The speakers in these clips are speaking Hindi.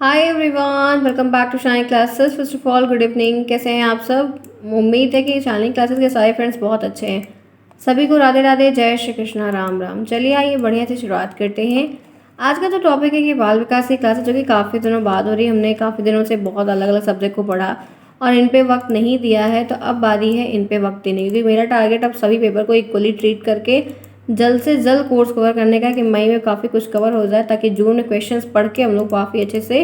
Hi everyone, welcome back to Shiny classes. First of all good evening. कैसे हैं आप सब? उम्मीद है कि शाइनी क्लासेस के सारे फ्रेंड्स बहुत अच्छे हैं। सभी को राधे राधे, जय श्री कृष्णा, राम राम। चलिए आइए बढ़िया से शुरुआत करते हैं। आज का जो टॉपिक है कि बाल विकास की क्लासेस, जो कि काफ़ी दिनों बाद हो रही है। हमने काफ़ी दिनों से बहुत अलग अलग सब्जेक्ट को पढ़ा और इन पे वक्त नहीं दिया है, तो अब बारी है इन पे वक्त देने की, क्योंकि मेरा टारगेट अब सभी पेपर को इक्वली ट्रीट करके जल्द से जल्द कोर्स कवर करने का है कि मई में काफ़ी कुछ कवर हो जाए, ताकि जून में क्वेश्चंस पढ़ के हम लोग काफ़ी अच्छे से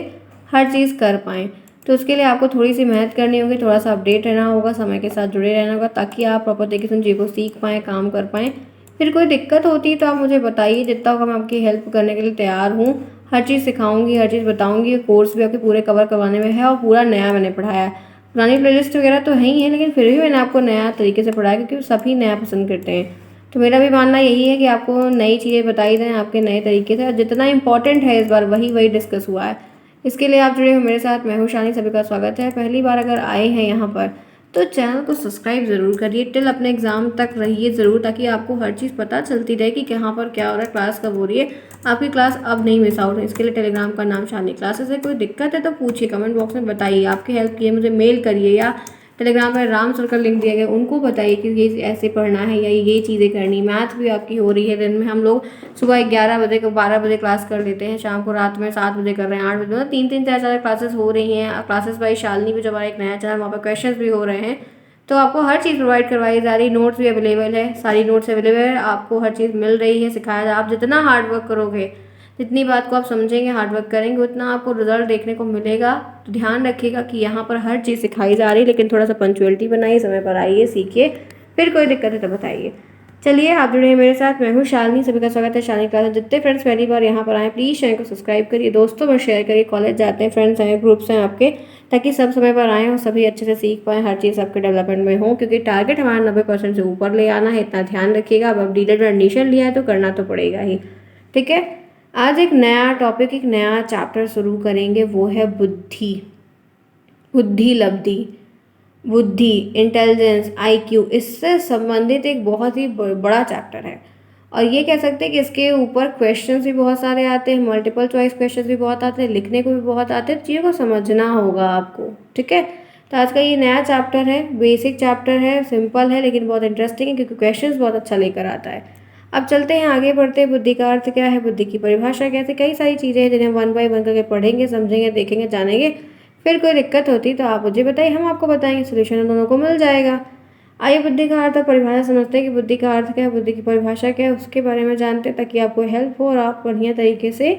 हर चीज़ कर पाएँ। तो उसके लिए आपको थोड़ी सी मेहनत करनी होगी, थोड़ा सा अपडेट रहना होगा, समय के साथ जुड़े रहना होगा, ताकि आप प्रॉपर तरीके से उन चीज़ों को सीख पाएँ, काम कर पाएँ। फिर कोई दिक्कत होती है तो आप मुझे बताइए, जितना होगा मैं आपकी हेल्प करने के लिए तैयार हूँ। हर चीज़ सिखाऊंगी, हर चीज़ बताऊंगी। कोर्स भी आपके पूरे कवर करवाने में है और पूरा नया मैंने पढ़ाया है। पुरानी प्लेलिस्ट वगैरह तो है ही है, लेकिन फिर भी मैंने आपको नया तरीके से पढ़ाया, क्योंकि सभी नया पसंद करते हैं। तो मेरा भी मानना यही है कि आपको नई चीज़ें बताई जाएँ आपके नए तरीके से, और जितना इंपॉर्टेंट है इस बार वही वही डिस्कस हुआ है। इसके लिए आप जुड़े हो मेरे साथ। मैं हूँ शानी, सभी का स्वागत है। पहली बार अगर आए हैं यहाँ पर तो चैनल को सब्सक्राइब ज़रूर करिए। टिल अपने एग्ज़ाम तक रहिए ज़रूर, ताकि आपको हर चीज़ पता चलती रहे कि कहाँ पर क्या हो रहा है, क्लास कब हो रही है। आपकी क्लास अब नहीं मिस आउट है। इसके लिए टेलीग्राम का नाम शानी क्लासेस है। कोई दिक्कत है तो पूछिए, कमेंट बॉक्स में बताइए। आपकी हेल्प की मुझे मेल करिए, या टेलीग्राम पर राम सर का लिंक दिया गया, उनको बताइए कि ये ऐसे पढ़ना है या ये चीज़ें करनी। मैथ भी आपकी हो रही है। दिन में हम लोग सुबह 11 बजे को 12 बजे क्लास कर लेते हैं, शाम को रात में 7 बजे कर रहे हैं, 8 बजे, मतलब 3-3 4-4 क्लासेस हो रही हैं। क्लासेस बाई शालिनी भी, जो हमारा एक नया चैनल, वहाँ पर क्वेश्चंस भी हो रहे हैं। तो आपको हर चीज़ प्रोवाइड करवाई जा रही। नोट्स भी अवेलेबल है, सारी नोट्स अवेलेबल है, आपको हर चीज़ मिल रही है, सिखाया जा। आप जितना हार्ड वर्क करोगे, जितनी बात को आप समझेंगे, हार्ड वर्क करेंगे, उतना आपको रिजल्ट देखने को मिलेगा। तो ध्यान रखिएगा कि यहाँ पर हर चीज़ सिखाई जा रही है, लेकिन थोड़ा सा पंचुअलिटी बनाइए, समय पर आइए, सीखिए। फिर कोई दिक्कत है तो बताइए। चलिए आप जुड़े हैं मेरे साथ। मैं हूँ शालिनी, सभी का स्वागत है शालिनी क्लास। जितने फ्रेंड्स पहली बार यहाँ पर आए, प्लीज़ चैनल को सब्सक्राइब करिए, दोस्तों में शेयर करिए। कॉलेज जाते हैं फ्रेंड्स हैं, ग्रुप्स हैं आपके, ताकि सब समय पर आएँ और सभी अच्छे से सीख पाएँ, हर चीज़ आपके डेवलपमेंट में हो, क्योंकि टारगेट हमारा 90% से ऊपर ले आना है। इतना ध्यान रखिएगा। अब डीलेड में एडमिशन लिया है तो करना तो पड़ेगा ही, ठीक है। आज एक नया टॉपिक, एक नया चैप्टर शुरू करेंगे, वो है बुद्धि, बुद्धि लब्धि, बुद्धि, इंटेलिजेंस, आईक्यू। इससे संबंधित एक बहुत ही बड़ा चैप्टर है। और ये कह सकते हैं कि इसके ऊपर क्वेश्चंस भी बहुत सारे आते हैं, मल्टीपल चॉइस क्वेश्चंस भी बहुत आते हैं, लिखने को भी बहुत आते हैं। चीज़ों को समझना होगा आपको, ठीक है। तो आज का ये नया चैप्टर है, बेसिक चैप्टर है, सिंपल है, लेकिन बहुत इंटरेस्टिंग है, क्योंकि क्वेश्चंस बहुत अच्छा लेकर आता है। अब चलते हैं, आगे बढ़ते हैं। बुद्धि का अर्थ क्या है, बुद्धि की परिभाषा कैसे, कई सारी चीज़ें हैं जिन्हें वन बाय वन करके पढ़ेंगे, समझेंगे, देखेंगे, जानेंगे। फिर कोई दिक्कत होती तो आप मुझे बताइए, हम आपको बताएंगे, सोल्यूशन हम दोनों को मिल जाएगा। आइए बुद्धि का अर्थ और परिभाषा समझते हैं कि बुद्धि का अर्थ क्या है, बुद्धि की परिभाषा क्या है, उसके बारे में जानते हैं, ताकि आपको हेल्प हो और आप बढ़िया तरीके से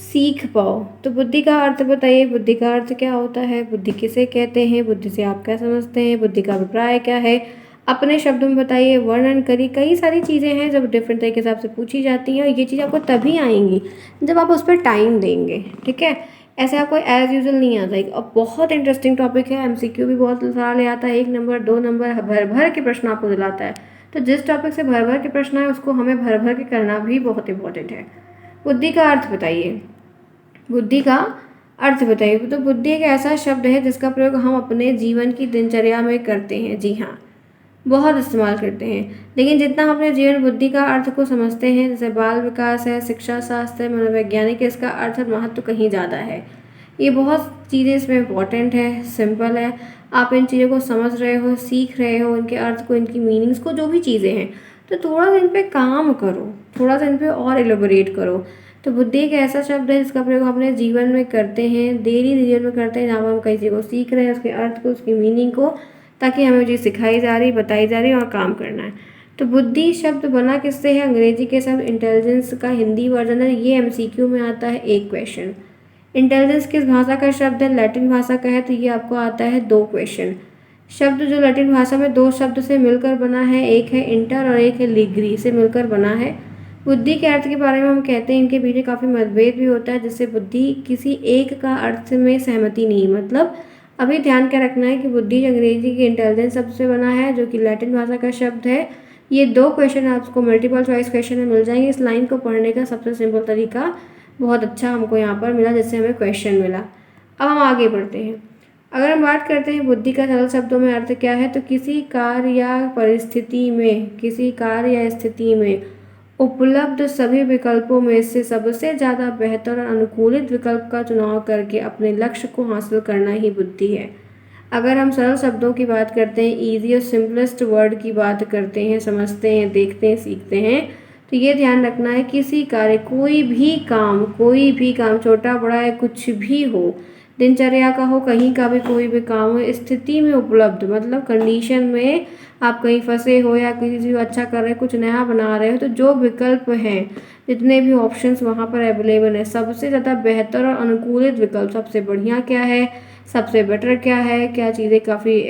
सीख पाओ। तो बुद्धि का अर्थ बताइए, बुद्धि का अर्थ क्या होता है, बुद्धि किसे कहते हैं, बुद्धि से आप क्या समझते हैं, बुद्धि का अभिप्राय क्या है, अपने शब्दों में बताइए, वर्णन करिए। कई सारी चीज़ें हैं जब डिफरेंट तरीके से आपसे पूछी जाती हैं, और ये चीज़ आपको तभी आएंगी जब आप उस पर टाइम देंगे, ठीक है। ऐसे आपको एज यूजल नहीं आ जाएगी। और बहुत इंटरेस्टिंग टॉपिक है, एमसीक्यू भी बहुत सारा ले आता है, 1 नंबर 2 नंबर भर भर के प्रश्न आपको दिलाता है। तो जिस टॉपिक से भर भर के प्रश्न है, उसको हमें भर भर के करना भी बहुत इंपॉर्टेंट है। बुद्धि का अर्थ बताइए, बुद्धि का अर्थ बताइए। तो बुद्धि एक ऐसा शब्द है जिसका प्रयोग हम अपने जीवन की दिनचर्या में करते हैं। जी हाँ, बहुत इस्तेमाल करते हैं, लेकिन जितना हम अपने जीवन बुद्धि का अर्थ को समझते हैं, जैसे बाल विकास है, शिक्षा शास्त्र है, मनोवैज्ञानिक है, इसका अर्थ और महत्व कहीं ज़्यादा है। ये बहुत चीज़ें इसमें इम्पॉर्टेंट है, सिंपल है। आप इन चीज़ों को समझ रहे हो, सीख रहे हो, इनके अर्थ को, इनकी मीनिंग्स को, जो भी चीज़ें हैं, तो थोड़ा सा इन पर काम करो, थोड़ा सा इन पर और एलोबोरेट करो। तो बुद्धि एक ऐसा शब्द है जिसका प्रयोग हम अपने जीवन में करते हैं, डेली जीवन में करते हैं, जहाँ पर हम किसी को सीख रहे हैं, उसके अर्थ को, उसकी मीनिंग को, ताकि हमें चीज़ सिखाई जा रही, बताई जा रही है और काम करना है। तो बुद्धि शब्द बना किससे है, अंग्रेजी के शब्द इंटेलिजेंस का हिंदी वर्जन है। ये एमसीक्यू में आता है, एक क्वेश्चन। इंटेलिजेंस किस भाषा का शब्द है, लैटिन भाषा का है, तो ये आपको आता है 2 क्वेश्चन। शब्द जो लैटिन भाषा में 2 शब्द से मिलकर बना है, एक है इंटर और एक है लिग्री, से मिलकर बना है। बुद्धि के अर्थ के बारे में हम कहते हैं, इनके पीछे काफ़ी मतभेद भी होता है, जिससे बुद्धि किसी एक का अर्थ में सहमति नहीं, मतलब अभी ध्यान क्या रखना है कि बुद्धि अंग्रेजी के इंटेलिजेंस शब्द से बना है, जो कि लैटिन भाषा का शब्द है। ये 2 क्वेश्चन आपको मल्टीपल चॉइस क्वेश्चन में मिल जाएंगे। इस लाइन को पढ़ने का सबसे सिंपल तरीका बहुत अच्छा हमको यहाँ पर मिला, जिससे हमें क्वेश्चन मिला। अब हम आगे बढ़ते हैं। अगर हम बात करते हैं बुद्धि का सरल शब्दों में अर्थ क्या है, तो किसी कार्य या परिस्थिति में, किसी कार्य या स्थिति में उपलब्ध सभी विकल्पों में से सबसे ज़्यादा बेहतर और अनुकूलित विकल्प का चुनाव करके अपने लक्ष्य को हासिल करना ही बुद्धि है। अगर हम सरल शब्दों की बात करते हैं, ईजी और सिंपलेस्ट वर्ड की बात करते हैं, समझते हैं, देखते हैं, सीखते हैं, तो ये ध्यान रखना है किसी कार्य कोई भी काम छोटा बड़ा है कुछ भी हो, दिनचर्या का हो, कहीं का भी कोई भी काम हो, स्थिति में उपलब्ध मतलब कंडीशन में आप कहीं फंसे हो या किसी चीज़ अच्छा कर रहे हो, कुछ नया बना रहे हो, तो जो विकल्प हैं, जितने भी ऑप्शंस वहाँ पर अवेलेबल है, सबसे ज़्यादा बेहतर और अनुकूलित विकल्प सबसे बढ़िया क्या है, सबसे बेटर क्या है, क्या चीज़ें काफ़ी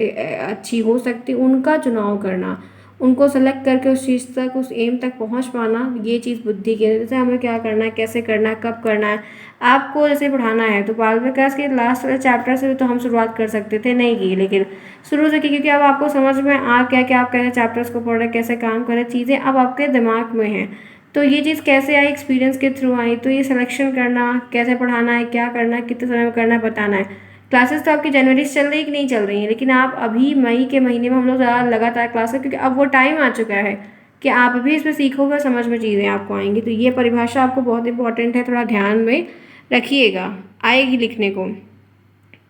अच्छी हो सकती, उनका चुनाव करना, उनको सेलेक्ट करके उस चीज़ तक, उस एम तक पहुंच पाना, ये चीज़ बुद्धि की है। जैसे हमें क्या करना है, कैसे करना है, कब करना है। आपको जैसे पढ़ाना है तो बाल विकास के लास्ट वाले चैप्टर से तो हम शुरुआत कर सकते थे, नहीं की, लेकिन शुरू से की, क्योंकि अब आपको समझ में आ गया कि आप कैसे चैप्टर्स को पढ़ रहे हैं, कैसे काम करें, चीज़ें अब आपके दिमाग में हैं। तो ये चीज़ कैसे आई, एक्सपीरियंस के थ्रू आई। तो ये सिलेक्शन करना, कैसे पढ़ाना है, क्या करना है, कितने समय में करना है, बताना है। क्लासेस तो आपकी जनवरी से चल रही है कि नहीं चल रही हैं, लेकिन आप अभी मई के महीने में हम लोग ज़्यादा लगातार क्लासेस, क्योंकि अब वो टाइम आ चुका है कि आप भी इसमें सीखोगे, समझ में चीज़ें आपको आएंगी। तो ये परिभाषा आपको बहुत इंपॉर्टेंट है, थोड़ा ध्यान में रखिएगा, आएगी लिखने को,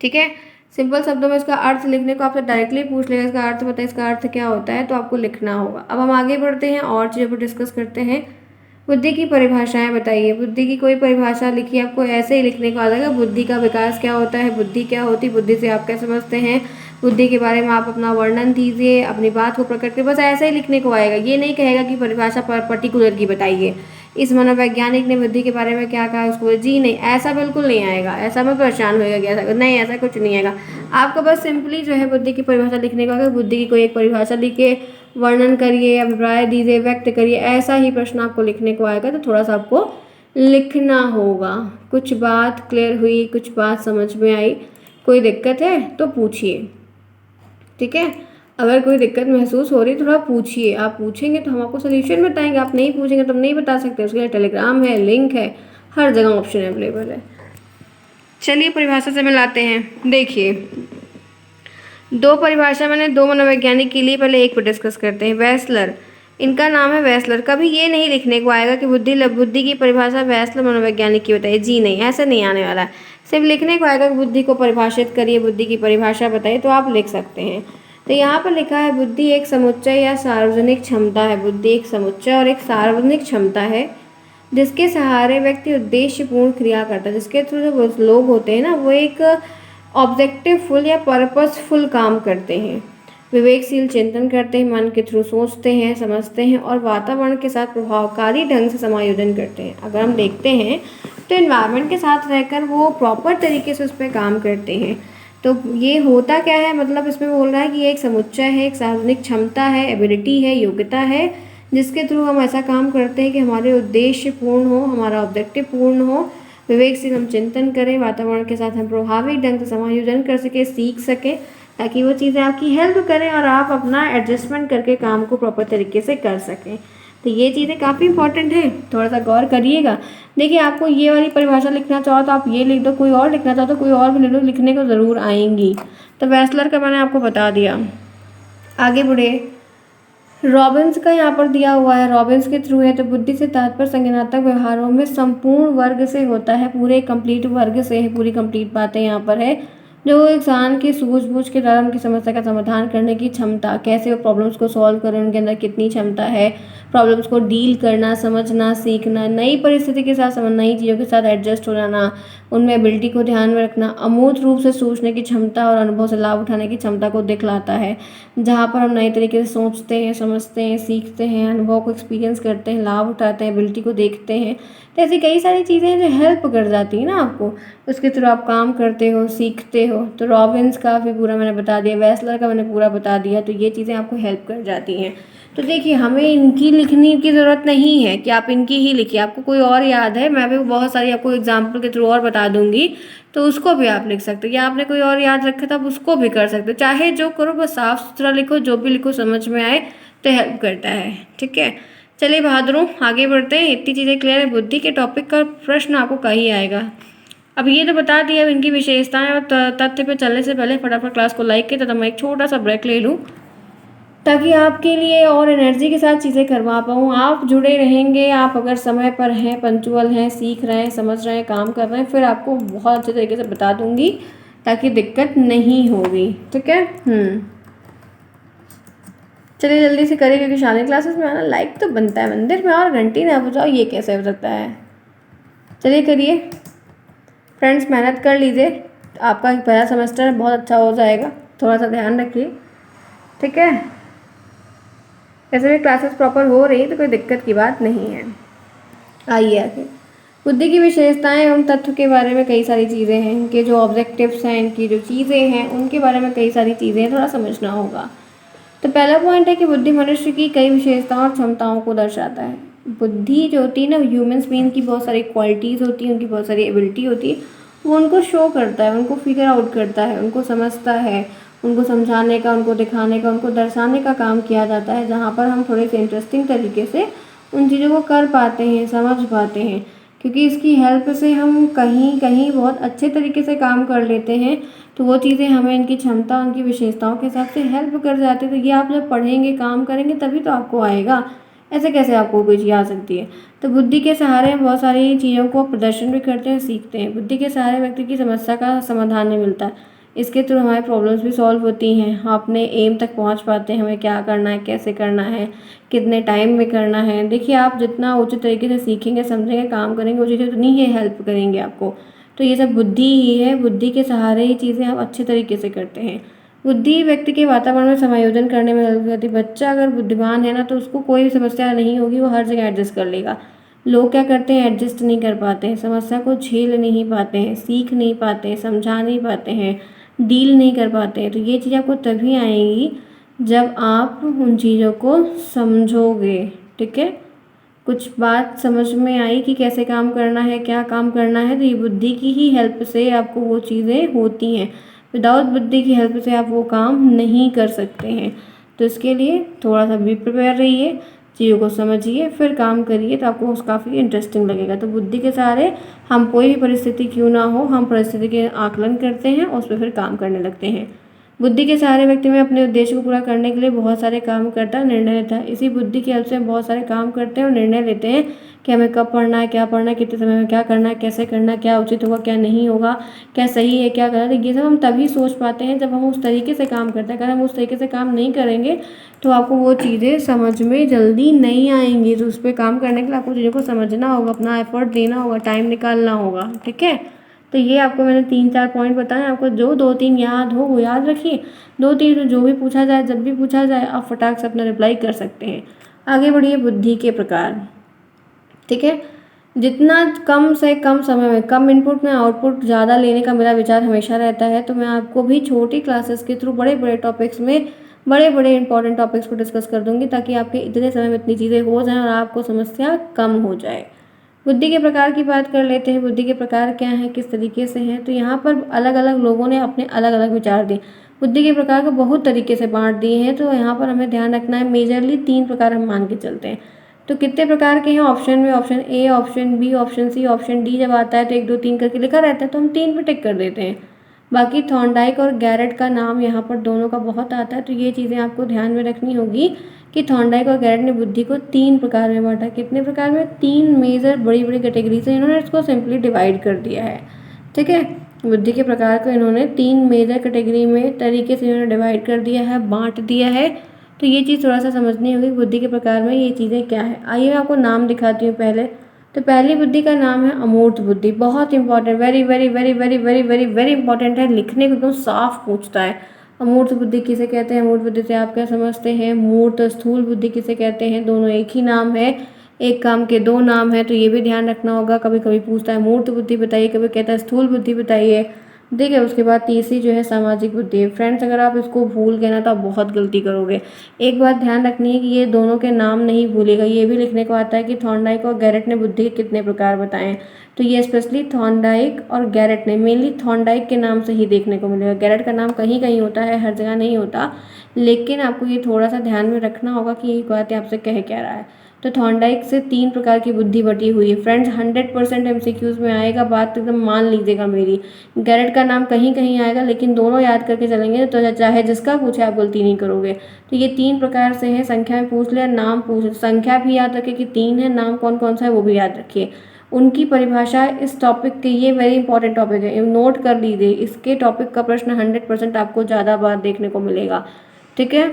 ठीक है। सिंपल शब्दों में इसका अर्थ लिखने को आपसे डायरेक्टली पूछ लेगा, इसका अर्थ बताइए, इसका अर्थ क्या होता है, तो आपको लिखना होगा। अब हम आगे बढ़ते हैं और चीज़ों पर डिस्कस करते हैं। बुद्धि की परिभाषाएं बताइए। बुद्धि की कोई परिभाषा लिखिए, आपको ऐसे ही लिखने को आ जाएगा। बुद्धि का विकास क्या होता है, बुद्धि क्या होती है, बुद्धि से आप क्या समझते हैं, बुद्धि के बारे में आप अपना वर्णन दीजिए, अपनी बात को प्रकट कर, बस ऐसे ही लिखने को आएगा। ये नहीं कहेगा कि परिभाषा पर्टिकुलर की बताइए, इस मनोवैज्ञानिक ने बुद्धि के बारे में क्या कहा उसको, जी नहीं, ऐसा बिल्कुल नहीं आएगा। ऐसा मैं परेशान होएगा कि ऐसा नहीं, ऐसा कुछ नहीं आएगा। आपको बस सिंपली जो है बुद्धि की परिभाषा लिखने को आएगा। बुद्धि की कोई एक परिभाषा लिखिए, वर्णन करिए, अभिप्राय दीजिए, व्यक्त करिए, ऐसा ही प्रश्न आपको लिखने को आएगा। तो थोड़ा सा आपको लिखना होगा। कुछ बात क्लियर हुई, कुछ बात समझ में आई, कोई दिक्कत है तो पूछिए, ठीक है। अगर कोई दिक्कत महसूस हो रही थोड़ा पूछिए, आप पूछेंगे तो हम आपको सोल्यूशन बताएंगे, आप नहीं पूछेंगे तो हम नहीं बता सकते। उसके लिए टेलीग्राम है, लिंक है, हर जगह ऑप्शन अवेलेबल है। चलिए परिभाषा से मिलाते हैं। देखिए, दो परिभाषा मैंने दो मनोवैज्ञानिक के लिए, पहले एक पर डिस्कस करते हैं। वेस्लर, इनका नाम है वेस्लर। कभी ये नहीं लिखने को आएगा कि बुद्धि की परिभाषा वेस्लर मनोवैज्ञानिक की बताइए, जी नहीं, ऐसे नहीं आने वाला है। सिर्फ लिखने को आएगा कि बुद्धि को परिभाषित करिए, बुद्धि की परिभाषा बताइए, तो आप लिख सकते हैं। तो यहाँ पर लिखा है बुद्धि एक समुच्चय या सार्वजनिक क्षमता है। बुद्धि एक समुच्चय और एक सार्वजनिक क्षमता है जिसके सहारे व्यक्ति उद्देश्यपूर्ण क्रिया करता है। जिसके थ्रू जो लोग होते हैं ना, वो एक ऑब्जेक्टिवफुल या पर्पसफुल काम करते हैं, विवेकशील चिंतन करते हैं, मन के थ्रू सोचते हैं, समझते हैं और वातावरण के साथ प्रभावकारी ढंग से समायोजन करते हैं। अगर हम देखते हैं तो एनवायरनमेंट के साथ रहकर वो प्रॉपर तरीके से उस पर काम करते हैं। तो ये होता क्या है, मतलब इसमें बोल रहा है कि ये एक समुच्चय है, एक सार्वजनिक क्षमता है, एबिलिटी है, योग्यता है, जिसके थ्रू हम ऐसा काम करते हैं कि हमारे उद्देश्य पूर्ण हो, हमारा ऑब्जेक्टिव पूर्ण हो, विवेक से हम चिंतन करें, वातावरण के साथ हम प्रभावी ढंग से समायोजन कर सकें, सीख सकें, ताकि वो चीज़ें आपकी हेल्प करें और आप अपना एडजस्टमेंट करके काम को प्रॉपर तरीके से कर सकें। तो ये चीज़ें काफ़ी इंपॉर्टेंट है, थोड़ा सा गौर करिएगा। देखिए, आपको ये वाली परिभाषा लिखना चाहो तो आप ये लिख दो, कोई और लिखना चाहो तो कोई और भी लिख दो, लिखने को ज़रूर आएंगी। तो वेस्लर का मैंने आपको बता दिया। आगे बढ़े, रॉबिन्स का यहाँ पर दिया हुआ है, रॉबिन्स के थ्रू है। तो बुद्धि से तात्पर्य संज्ञानात्मक व्यवहारों में संपूर्ण वर्ग से होता है, पूरे कंप्लीट वर्ग से है, पूरी कंप्लीट बातें यहाँ पर है। जो इंसान की सूझबूझ के द्वारा उनकी समस्या का समाधान करने की क्षमता, कैसे वो प्रॉब्लम्स को सॉल्व करें, उनके अंदर कितनी क्षमता है, प्रॉब्लम्स को डील करना, समझना, सीखना, नई परिस्थिति के साथ समझना, नई चीज़ों के साथ एडजस्ट हो जाना, उनमें एबिलिटी को ध्यान में रखना, अमूर्त रूप से सोचने की क्षमता और अनुभव से लाभ उठाने की क्षमता को दिखलाता है। जहाँ पर हम नए तरीके से सोचते हैं, समझते हैं, सीखते हैं, अनुभव को एक्सपीरियंस करते हैं, लाभ उठाते हैं, एबिलिटी को देखते हैं। तो ऐसी कई सारी चीज़ें हैं जो हेल्प कर जाती हैं ना आपको, उसके थ्रू आप काम करते हो, सीखते हो। तो रॉबिन्स का भी पूरा मैंने बता दिया, वेस्लर का मैंने पूरा बता दिया। तो ये चीज़ें आपको हेल्प कर जाती हैं। तो देखिए, हमें इनकी लिखने की ज़रूरत नहीं है कि आप इनकी ही लिखिए। आपको कोई और याद है, मैं भी बहुत सारी आपको एग्जाम्पल के थ्रू और बता दूंगी, तो उसको भी आप लिख सकते हो। या आपने कोई और याद रखा था, आप उसको भी कर सकते हो। चाहे जो करो, बस साफ सुथरा लिखो, जो भी लिखो समझ में आए तो हेल्प करता है, ठीक है। चलिए बहादुरों, आगे बढ़ते हैं। इतनी चीज़ें क्लियर है। बुद्धि के टॉपिक का प्रश्न आपको कहीं आएगा। अब ये तो बता दिया, अब इनकी विशेषताएं और तथ्य पे चलने से पहले फटाफट क्लास को लाइक किया, तब मैं एक छोटा सा ब्रेक ले लूँ। ताकि आपके लिए और एनर्जी के साथ चीज़ें करवा पाऊँ। आप जुड़े रहेंगे, आप अगर समय पर हैं, पंक्चुअल हैं, सीख रहे हैं, समझ रहे हैं, काम कर रहे हैं, फिर आपको बहुत अच्छे तरीके से बता दूँगी ताकि दिक्कत नहीं होगी। ठीक है। चलिए जल्दी से करिए, क्योंकि शादी क्लासेस में आना लाइक तो बनता है, मंदिर में और घंटी ना बजाओ, ये कैसे हो सकता है। चलिए करिए फ्रेंड्स, मेहनत कर लीजिए, आपका पहला सेमेस्टर बहुत अच्छा हो जाएगा, थोड़ा सा ध्यान रखिए। ठीक है। वैसे भी क्लासेस प्रॉपर हो रही तो कोई दिक्कत की बात नहीं है। आइए आगे, बुद्धि की विशेषताएं एवं तत्व के बारे में कई सारी चीज़ें हैं, इनके जो ऑब्जेक्टिव्स हैं, इनकी जो चीज़ें हैं, उनके बारे में कई सारी चीज़ें थोड़ा समझना होगा। तो पहला पॉइंट है कि बुद्धि मनुष्य की कई विशेषताओं और क्षमताओं को दर्शाता है। बुद्धि जो होती है ना, ह्यूमंस में इनकी बहुत सारी क्वालिटीज़ होती हैं, उनकी बहुत सारी एबिलिटी होती है, वो उनको शो करता है, उनको फिगर आउट करता है, उनको समझता है, उनको समझाने का, उनको दिखाने का, उनको दर्शाने का काम किया जाता है, जहाँ पर हम थोड़े से इंटरेस्टिंग तरीके से उन चीज़ों को कर पाते हैं, समझ पाते हैं, क्योंकि इसकी हेल्प से हम कहीं कहीं बहुत अच्छे तरीके से काम कर लेते हैं। तो वो चीज़ें हमें इनकी क्षमता, उनकी विशेषताओं के हिसाब से हेल्प कर जाती है। तो ये आप जब पढ़ेंगे, काम करेंगे, तभी तो आपको आएगा, ऐसे कैसे आपको कोई चीज़ आ सकती है। तो बुद्धि के सहारे हम बहुत सारी चीज़ों को प्रदर्शन भी करते हैं, सीखते हैं। बुद्धि के सहारे व्यक्ति की समस्या का समाधान नहीं मिलता है, इसके थ्रू हमारी प्रॉब्लम्स भी सॉल्व होती हैं, हम अपने एम तक पहुंच पाते हैं, हमें क्या करना है, कैसे करना है, कितने टाइम में करना है। देखिए, आप जितना उचित तरीके से सीखेंगे, समझेंगे, काम करेंगे, वो चीज़ें उतनी ही हेल्प करेंगे आपको। तो ये सब बुद्धि ही है, बुद्धि के सहारे ही चीज़ें आप अच्छे तरीके से करते हैं। बुद्धि व्यक्ति के वातावरण में समायोजन करने में मदद करती है। बच्चा अगर बुद्धिमान है ना, तो उसको कोई भी समस्या नहीं होगी, वो हर जगह एडजस्ट कर लेगा। लोग क्या करते हैं, एडजस्ट नहीं कर पाते हैं, समस्या को झेल नहीं पाते हैं, सीख नहीं पाते हैं, समझा नहीं पाते हैं, डील नहीं कर पाते हैं। तो ये चीज़ आपको तभी आएगी जब आप उन चीज़ों को समझोगे। ठीक है। कुछ बात समझ में आई कि कैसे काम करना है, क्या काम करना है, तो ये बुद्धि की ही हेल्प से आपको वो चीज़ें होती हैं। विदाउट बुद्धि की हेल्प से आप वो काम नहीं कर सकते हैं। तो इसके लिए थोड़ा सा भी प्रिपेयर रहिए, चीज़ों को समझिए, फिर काम करिए, तो आपको काफ़ी इंटरेस्टिंग लगेगा। तो बुद्धि के सहारे हम कोई भी परिस्थिति क्यों ना हो, हम परिस्थिति के आकलन करते हैं और उस पर फिर काम करने लगते हैं। बुद्धि के सहारे व्यक्ति में अपने उद्देश्य को पूरा करने के लिए बहुत सारे काम करता है, निर्णय लेता है। इसी बुद्धि की हेल्प से हम बहुत सारे काम करते हैं और निर्णय लेते हैं कि हमें कब पढ़ना है, क्या पढ़ना है, कितने समय में क्या करना है, कैसे करना है, क्या उचित होगा, क्या नहीं होगा, क्या सही है, क्या गलत है। ये सब हम तभी सोच पाते हैं जब हम उस तरीके से काम करते हैं। अगर हम उस तरीके से काम नहीं करेंगे तो आपको वो चीज़ें समझ में जल्दी नहीं आएंगी। तो उस पर काम करने के लिए आपको चीज़ों को समझना होगा, अपना एफर्ट देना होगा, टाइम निकालना होगा। ठीक है। तो ये आपको मैंने 3-4 पॉइंट बताए, आपको जो 2-3 याद हो वो याद रखिए। 2-3 जो भी पूछा जाए, जब भी पूछा जाए, आप फटाक से अपना रिप्लाई कर सकते हैं। आगे बढ़िए, बुद्धि के प्रकार। ठीक है। जितना कम से कम समय में, कम इनपुट में आउटपुट ज़्यादा लेने का मेरा विचार हमेशा रहता है। तो मैं आपको भी छोटी क्लासेस के थ्रू बड़े बड़े टॉपिक्स में, बड़े बड़े इंपॉर्टेंट टॉपिक्स को डिस्कस कर दूंगी, ताकि आपके इतने समय में इतनी चीज़ें हो जाएं और आपको समस्या कम हो जाए। बुद्धि के प्रकार की बात कर लेते हैं। बुद्धि के प्रकार क्या हैं, किस तरीके से हैं। तो यहाँ पर अलग अलग लोगों ने अपने अलग अलग विचार दिए। बुद्धि के प्रकार को बहुत तरीके से बांट दिए हैं। तो यहाँ पर हमें ध्यान रखना है, मेजरली 3 प्रकार हम मान के चलते हैं। तो कितने प्रकार के हैं, ऑप्शन में option A, option B, option C, option D जब आता है तो 1 2 3 करके लिखा रहता है, तो हम 3 पे टिक कर देते हैं। बाकी थॉर्नडाइक और गैरेट का नाम यहाँ पर दोनों का बहुत आता है। तो ये चीज़ें आपको ध्यान में रखनी होगी कि थॉर्नडाइक और गैरेट ने बुद्धि को 3 प्रकार में बांटा। कितने प्रकार में, 3 मेजर बड़ी बड़ी कैटेगरी से इन्होंने इसको सिंपली डिवाइड कर दिया है। ठीक है। बुद्धि के प्रकार को इन्होंने 3 मेजर कैटेगरी में तरीके से इन्होंने डिवाइड कर दिया है, बांट दिया है। तो ये चीज़ थोड़ा सा समझनी होगी, बुद्धि के प्रकार में ये चीज़ें क्या है। आइए मैं आपको नाम दिखाती हूँ पहले। तो पहली बुद्धि का नाम है अमूर्त बुद्धि। बहुत important, very very very very very very very important है, लिखने को एकदम साफ पूछता है। अमूर्त बुद्धि किसे कहते हैं, अमूर्त बुद्धि से आप क्या समझते हैं। मूर्त स्थूल बुद्धि किसे कहते हैं, दोनों एक ही नाम है, एक काम के 2 नाम है। तो ये भी ध्यान रखना होगा, कभी कभी पूछता है मूर्त बुद्धि बताइए, कभी कहता है स्थूल बुद्धि बताइए। ठीक है। उसके बाद तीसरी जो है सामाजिक बुद्धि है। फ्रेंड्स, अगर आप इसको भूल गए ना तो आप बहुत गलती करोगे। एक बात ध्यान रखनी है कि ये दोनों के नाम नहीं भूलेगा। ये भी लिखने को आता है कि थॉर्नडाइक और गैरेट ने बुद्धि के कितने प्रकार बताएं। तो ये स्पेशली थॉर्नडाइक और गैरेट ने, मेनली थॉर्नडाइक के नाम से ही देखने को मिलेगा। गैरेट का नाम कहीं कहीं होता है, हर जगह नहीं होता। लेकिन आपको ये थोड़ा सा ध्यान में रखना होगा कि ये बातें आपसे कह क्या रहा है। तो थॉर्नडाइक से 3 प्रकार की बुद्धि बटी हुई है। फ्रेंड्स 100% MCQs में आएगा, बात एकदम मान लीजिएगा मेरी। गैरेट का नाम कहीं कहीं आएगा, लेकिन दोनों याद करके चलेंगे तो चाहे जिसका पूछे आप गलती नहीं करोगे। तो ये 3 प्रकार से है, संख्या में पूछ ले, नाम पूछ, संख्या भी याद रखे कि 3 है, नाम कौन कौन सा है वो भी याद रखिए। उनकी परिभाषा इस टॉपिक के, ये वेरी इंपॉर्टेंट टॉपिक है, नोट कर लीजिए। इसके टॉपिक का प्रश्न 100% आपको ज़्यादा बार देखने को मिलेगा। ठीक है,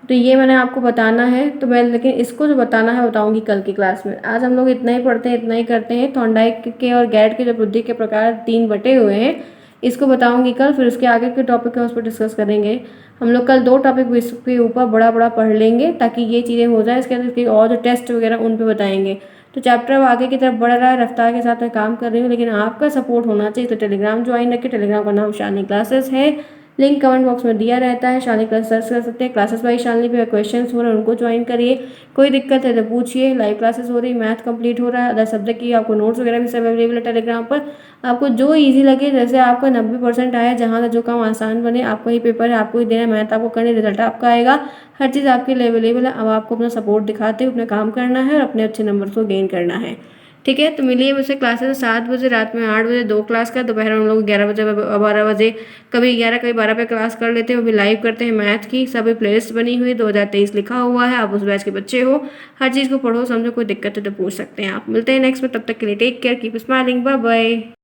तो ये मैंने आपको बताना है। तो मैं लेकिन इसको जो बताना है बताऊंगी कल की क्लास में। आज हम लोग इतना ही पढ़ते हैं, इतना ही करते हैं। थॉर्नडाइक के और गैरेट के जो बुद्धि के प्रकार 3 बटे हुए हैं, इसको बताऊंगी कल। फिर उसके आगे के टॉपिक है उस पर डिस्कस करेंगे। हम लोग कल 2 टॉपिक इसके ऊपर बड़ा बड़ा पढ़ लेंगे ताकि ये चीज़ें हो जाए। इसके अंदर और जो टेस्ट वगैरह उन पर बताएंगे। तो चैप्टर अब आगे की तरफ बढ़ रहा है, रफ्तार के साथ मैं काम कर रही हूँ, लेकिन आपका सपोर्ट होना चाहिए। तो टेलीग्राम ज्वाइन रखिए। टेलीग्राम का नाम शालिनी क्लासेस है, लिंक कमेंट बॉक्स में दिया रहता है। शालिनी क्लास सर्च कर सकते हैं। क्लासेस वाइज शालिनी पे क्वेश्चंस हो रहे हैं, उनको ज्वाइन करिए। कोई दिक्कत है तो पूछिए। लाइव क्लासेस हो रही, मैथ कंप्लीट हो रहा है, अदर सब्जेक्ट की आपको नोट्स वगैरह भी सब अवेलेबल है टेलीग्राम पर। आपको जो ईजी लगे, जैसे आपका 90% आया, जहाँ का जो काम आसान बने, आपको ही पेपर है, आपको ही देना है, मैथ आपको करनी, रिजल्ट आपका आएगा। हर चीज़ आपके लिए अवेलेबल है। अब आपको अपना सपोर्ट दिखाते हुए अपना काम करना है और अपने अच्छे नंबर को गेन करना है। ठीक है, तो मिलिए मुझसे। क्लासेस 7 बजे, रात में 8 बजे 2 क्लास का, दोपहर में हम लोग 11 बजे 12 बजे, कभी 11 कभी 12 पे क्लास कर लेते हैं। वो भी लाइव करते हैं मैथ की। सभी प्लेलिस्ट बनी हुई 2023 लिखा हुआ है। आप उस बैच के बच्चे हो, हर चीज़ को पढ़ो समझो। कोई दिक्कत है तो पूछ सकते हैं आप। मिलते हैं नेक्स्ट में, तब तक के लिए take care, keep smiling, bye bye.